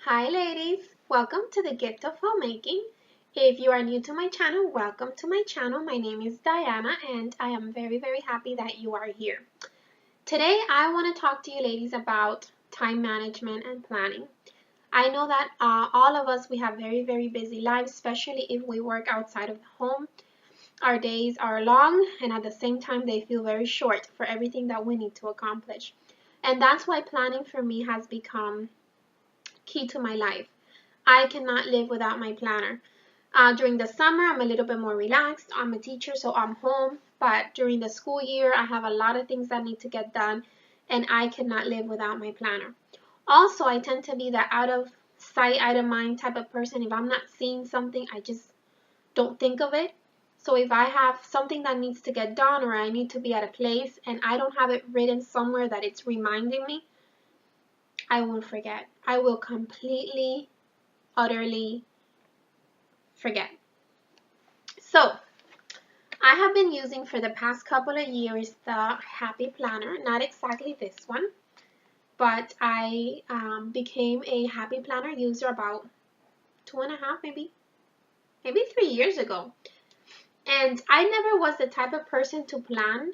Hi ladies, welcome to the gift of homemaking. If you are new to my channel, welcome to my channel. My name is Diana and I am very happy that you are here. Today I want to talk to you ladies about time management and planning. I know that all of us, we have very busy lives, especially if we work outside of the home. Our days are long and at the same time they feel very short for everything that we need to accomplish. And that's why planning for me has become key to my life. I cannot live without my planner. During the summer, I'm a little bit more relaxed. I'm a teacher, so I'm home. But during the school year, I have a lot of things that need to get done, and I cannot live without my planner. Also, I tend to be the out of sight, out of mind type of person. If I'm not seeing something, I just don't think of it. So if I have something that needs to get done or I need to be at a place and I don't have it written somewhere that it's reminding me, I will forget. I will completely, utterly forget. So I have been using for the past couple of years the Happy Planner, not exactly this one, but I became a Happy Planner user about 2.5, maybe 3 years ago. And I never was the type of person to plan.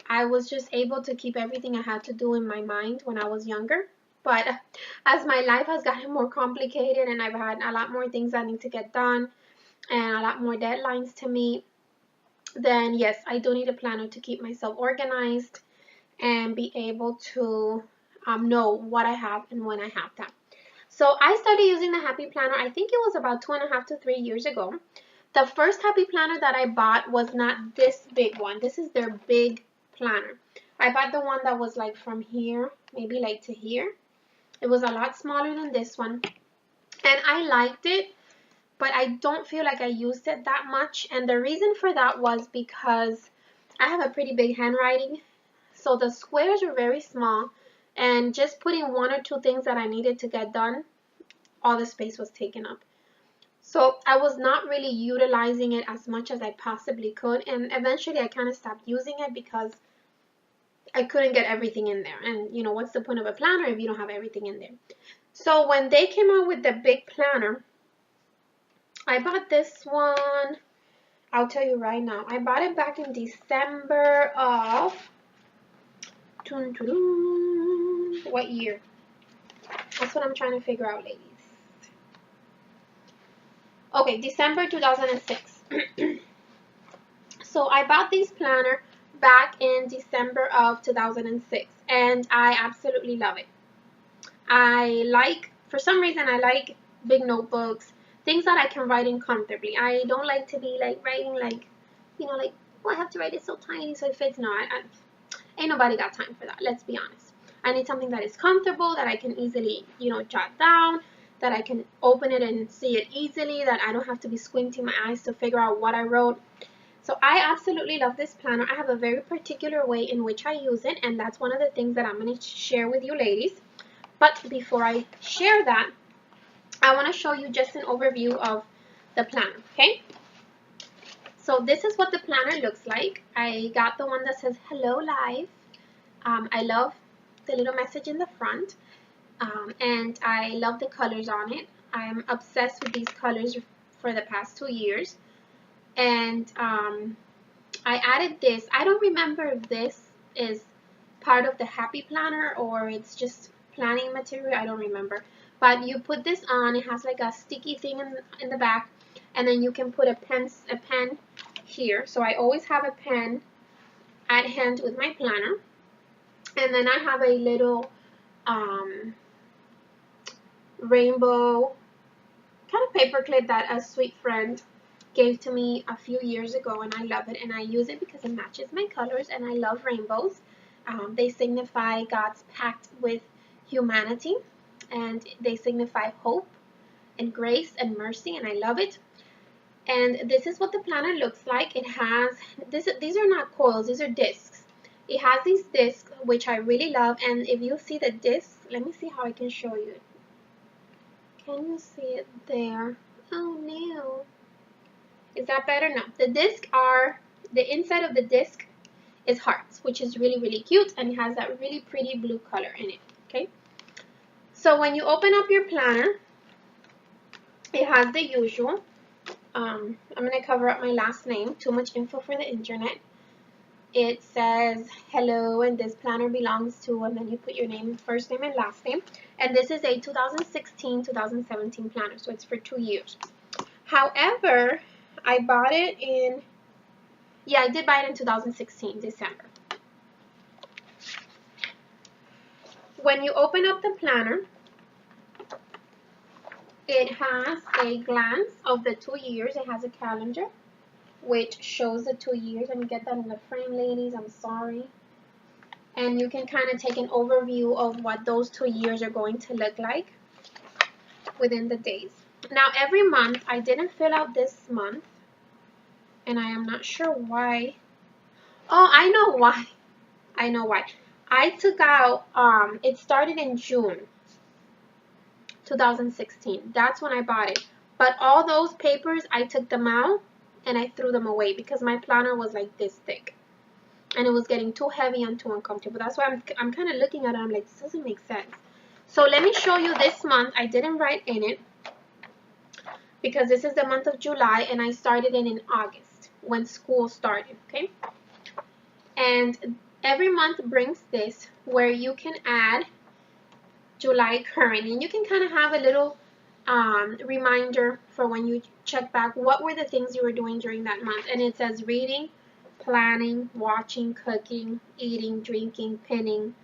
I was just able to keep everything I had to do in my mind when I was younger. But as my life has gotten more complicated and I've had a lot more things that need to get done and a lot more deadlines to meet, then yes, I do need a planner to keep myself organized and be able to know what I have and when I have that. So I started using the Happy Planner, I think it was about 2.5 to 3 years ago. The first Happy Planner that I bought was not this big one. This is their big planner. I bought the one that was like from here, maybe like to here. It was a lot smaller than this one. And I liked it, but I don't feel like I used it that much. And the reason for that was because I have a pretty big handwriting. So the squares were very small. And just putting one or two things that I needed to get done, all the space was taken up. So I was not really utilizing it as much as I possibly could. And eventually I kind of stopped using it because I couldn't get everything in there. And you know, what's the point of a planner if you don't have everything in there? So when they came out with the big planner, I bought this one, I'll tell you right now. I bought it back in December of, what year? That's what I'm trying to figure out, ladies. Okay, December 2006. So I bought this planner back in December of 2006, and I absolutely love it. For some reason, I like big notebooks, things that I can write in comfortably. I don't like to be like writing like, oh, I have to write it so tiny so it fits. No, ain't nobody got time for that. Let's be honest. I need something that is comfortable, that I can easily, jot down, that I can open it and see it easily, that I don't have to be squinting my eyes to figure out what I wrote. So I absolutely love this planner. I have a very particular way in which I use it, and that's one of the things that I'm going to share with you ladies. But before I share that, I want to show you just an overview of the planner, okay? So this is what the planner looks like. I got the one that says Hello Life. I love the little message in the front, and I love the colors on it. I'm obsessed with these colors for the past 2 years. And I added this. I don't remember if this is part of the Happy Planner or it's just planning material. I don't remember. But you put this on. It has like a sticky thing in the back, and then you can put a pen here. So I always have a pen at hand with my planner. And then I have a little rainbow kind of paper clip that a sweet friend gave to me a few years ago, and I love it, and I use it because it matches my colors, and I love rainbows. They signify God's pact with humanity, and they signify hope and grace and mercy, and I love it. And this is what the planner looks like. It has these are not coils, these are discs. It has these discs, which I really love, and if you see the discs, let me see how I can show you. Can you see it there? Oh no. Is that better? No. The inside of the disc is hearts, which is really cute, and it has that really pretty blue color in it, okay? So when you open up your planner, It has the usual. I'm going to cover up my last name. Too much info for the internet. It says hello, and this planner belongs to, and then you put your name, first name and last name. And this is a 2016-2017 planner, so it's for 2 years. However, I bought it in, yeah, I did buy it in 2016, December. When you open up the planner, it has a glance of the 2 years. It has a calendar which shows the 2 years. Let me get that in the frame, ladies. I'm sorry. And you can kind of take an overview of what those 2 years are going to look like within the days. Now, every month, I didn't fill out this month, and I am not sure why. Oh, I know why. I know why. I took out, it started in June 2016. That's when I bought it. But all those papers, I took them out and I threw them away because my planner was like this thick. And it was getting too heavy and too uncomfortable. That's why I'm kind of looking at it. I'm like, this doesn't make sense. So let me show you this month. I didn't write in it because this is the month of July, and I started it in August when school started, okay? And every month brings this where you can add July current, and you can kind of have a little reminder for when you check back what were the things you were doing during that month. And it says reading, planning, watching, cooking, eating, drinking, pinning,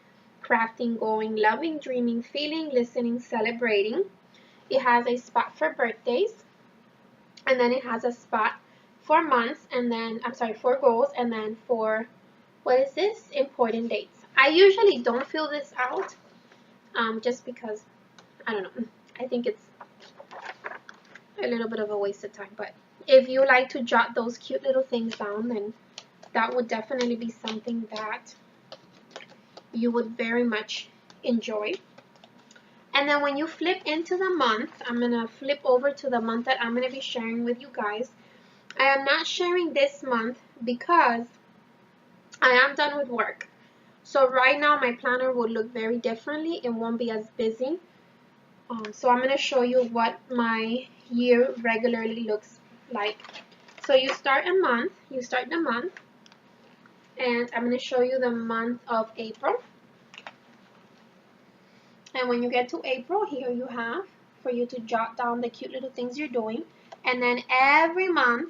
crafting, going, loving, dreaming, feeling, listening, celebrating. It has a spot for birthdays, and then it has a spot for months, and then, I'm sorry, for goals, and then for, what is this? Important dates. I usually don't fill this out, just because, I don't know, I think it's a little bit of a waste of time. But if you like to jot those cute little things down, then that would definitely be something that you would very much enjoy. And then when you flip into the month, I'm going to flip over to the month that I'm going to be sharing with you guys. I am not sharing this month because I am done with work. So right now my planner will look very differently. It won't be as busy. So I'm going to show you what my year regularly looks like. So you start the month, and I'm going to show you the month of April. And when you get to April, here you have for you to jot down the cute little things you're doing. And then every month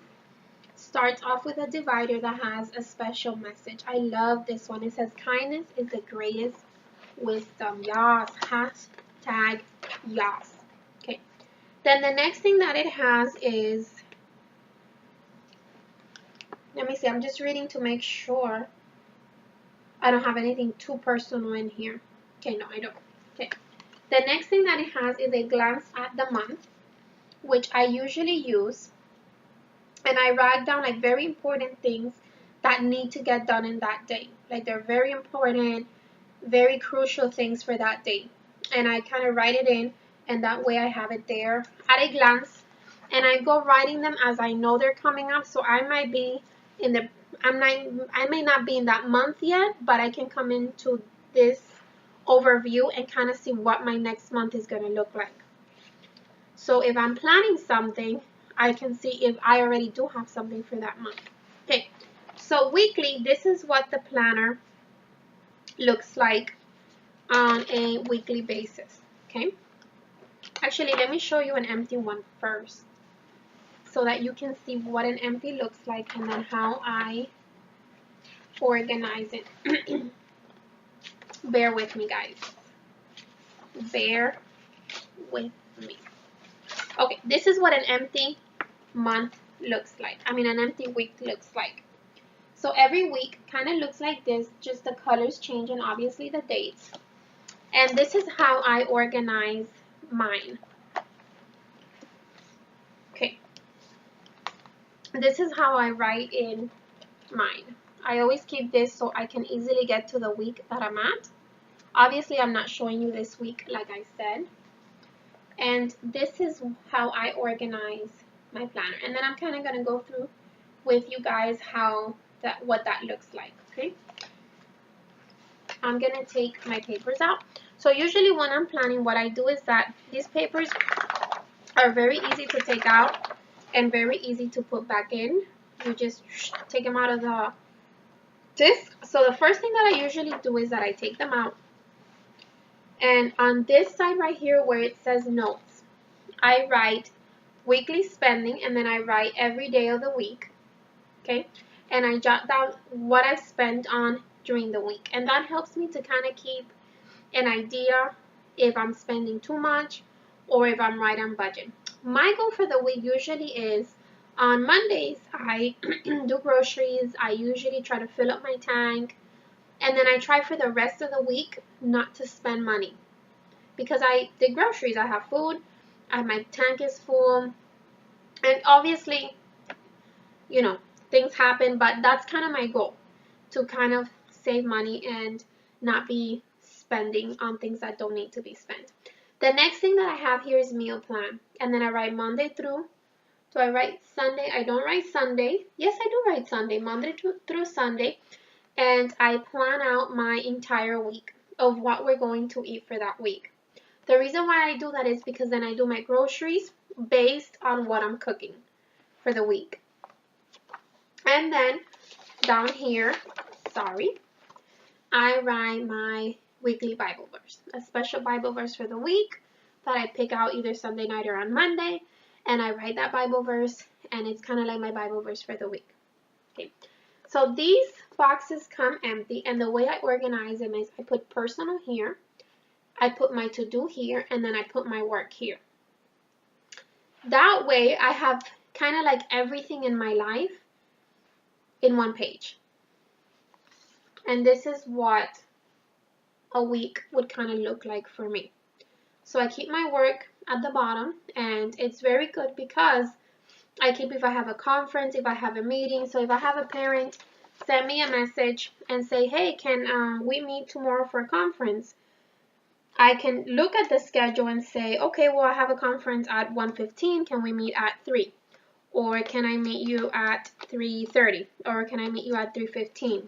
starts off with a divider that has a special message. I love this one. It says, kindness is the greatest wisdom. Yas. Hashtag yas. Okay. Then the next thing that it has is, let me see, I'm just reading to make sure I don't have anything too personal in here. Okay, no, I don't. Okay. The next thing that it has is a glance at the month, which I usually use. And I write down like very important things that need to get done in that day. Like they're very important, very crucial things for that day. And I kind of write it in, and that way I have it there at a glance. And I go writing them as I know they're coming up. So I might be in the, I may not be in that month yet, but I can come into this overview and kind of see what my next month is going to look like. So if I'm planning something, I can see if I already do have something for that month. Okay, so weekly, this is what the planner looks like on a weekly basis. Okay, actually, let me show you an empty one first so that you can see what an empty looks like and then how I organize it. Bear with me, guys. Bear with me. Okay, this is what an empty month looks like. I mean, an empty week looks like. So every week kind of looks like this, just the colors change and obviously the dates. And this is how I organize mine. Okay. This is how I write in mine. I always keep this so I can easily get to the week that I'm at. Obviously, I'm not showing you this week, like I said. And this is how I organize my planner. And then I'm kind of going to go through with you guys what that looks like, okay? I'm going to take my papers out. So usually when I'm planning, what I do is that these papers, are very easy to take out and very easy to put back in. You just take them out of the disc. So the first thing that I usually do is that I take them out, and on this side right here where it says notes, I write weekly spending, and then I write every day of the week, okay? And I jot down what I've spent on during the week, and that helps me to kind of keep an idea if I'm spending too much or if I'm right on budget. My goal for the week usually is on Mondays I do groceries. I usually try to fill up my tank, and then I try for the rest of the week not to spend money, because I did groceries, I have food, my tank is full, and obviously, you know, things happen, but that's kind of my goal, to kind of save money and not be spending on things that don't need to be spent. The next thing that I have here is meal plan, and then I write Monday through. Do I write Sunday? I don't write Sunday. Yes, I do write Sunday, Monday through Sunday, and I plan out my entire week of what we're going to eat for that week. The reason why I do that is because then I do my groceries based on what I'm cooking for the week. And then down here, I write my weekly Bible verse, a special Bible verse for the week that I pick out either Sunday night or on Monday, and I write that Bible verse, and it's kind of like my Bible verse for the week. Okay, so these boxes come empty, and the way I organize them is I put personal here, I put my to-do here, and then I put my work here. That way I have kind of like everything in my life in one page. And this is what a week would kind of look like for me. So I keep my work at the bottom, and it's very good because I keep if I have a conference, if I have a meeting. So if I have a parent send me a message and say, hey, can we meet tomorrow for a conference? I can look at the schedule and say, okay, well, I have a conference at 1:15. Can we meet at 3? Or can I meet you at 3:30? Or can I meet you at 3:15?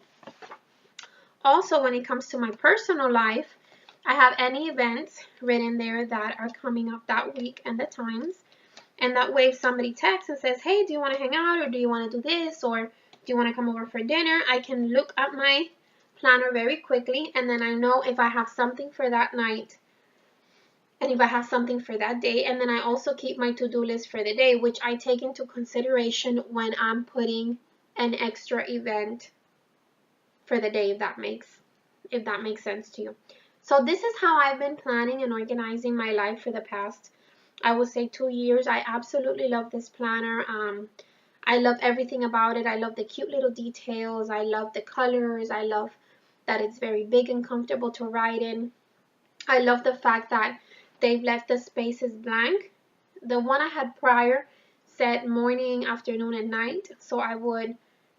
Also, when it comes to my personal life, I have any events written there that are coming up that week and the times. And that way, if somebody texts and says, hey, do you want to hang out, or do you want to do this, or do you want to come over for dinner, I can look at my planner very quickly, and then I know if I have something for that night and if I have something for that day. And then I also keep my to-do list for the day, which I take into consideration when I'm putting an extra event for the day, if that makes sense to you. So this is how I've been planning and organizing my life for the past, I would say, 2 years. I absolutely love this planner. I love everything about it. I love the cute little details. I love the colors. I love that it's very big and comfortable to write in. I love the fact that they've left the spaces blank. The one I had prior said morning, afternoon, and night, so I would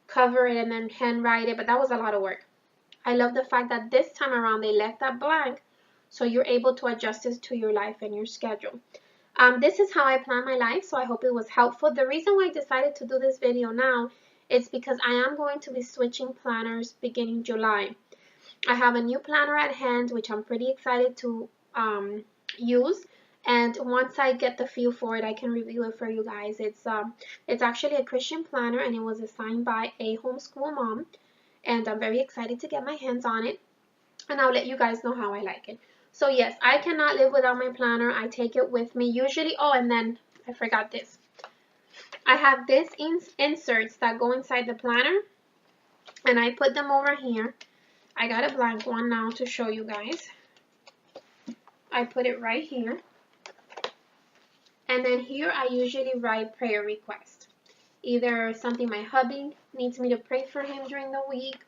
cover it and then handwrite it, but that was a lot of work. I love the fact that this time around they left that blank, so you're able to adjust this to your life and your schedule. This is how I plan my life, so I hope it was helpful. The reason why I decided to do this video now is because I am going to be switching planners beginning July. I have a new planner at hand, which I'm pretty excited to use. And once I get the feel for it, I can review it for you guys. It's actually a Christian planner, and it was assigned by a homeschool mom. And I'm very excited to get my hands on it. And I'll let you guys know how I like it. So yes, I cannot live without my planner. I take it with me usually. Oh, and then I forgot this. I have these inserts that go inside the planner, and I put them over here. I got a blank one now to show you guys. I put it right here. And then here I usually write prayer requests. Either something my hubby needs me to pray for him during the week,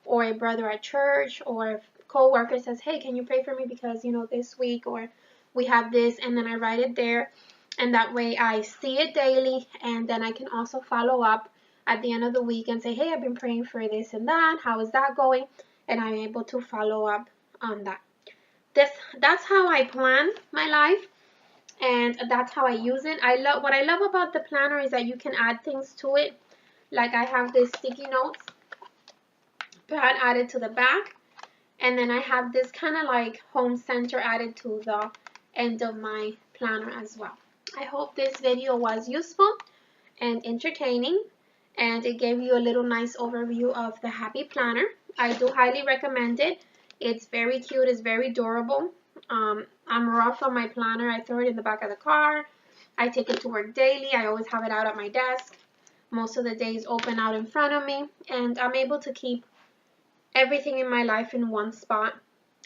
or a brother at church, or a co-worker says, hey, can you pray for me because, you know, this week, or we have this, and then I write it there. And that way I see it daily, and then I can also follow up at the end of the week and say, hey, I've been praying for this and that. How is that going? And I'm able to follow up on that. That's how I plan my life, and that's how I use it. What I love about the planner is that you can add things to it. Like I have this sticky notes pad added to the back, and then I have this kind of like home center added to the end of my planner as well. I hope this video was useful and entertaining, and it gave you a little nice overview of the Happy Planner. I do highly recommend it. It's very cute, it's very durable. I'm rough on my planner. I throw it in the back of the car. I take it to work daily. I always have it out at my desk. Most of the days open out in front of me, and I'm able to keep everything in my life in one spot.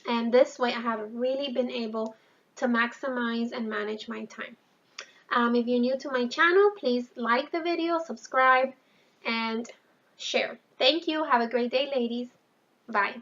And this way I have really been able to maximize and manage my time. If you're new to my channel, please like the video, subscribe, and share. Thank you. Have a great day, ladies. Bye.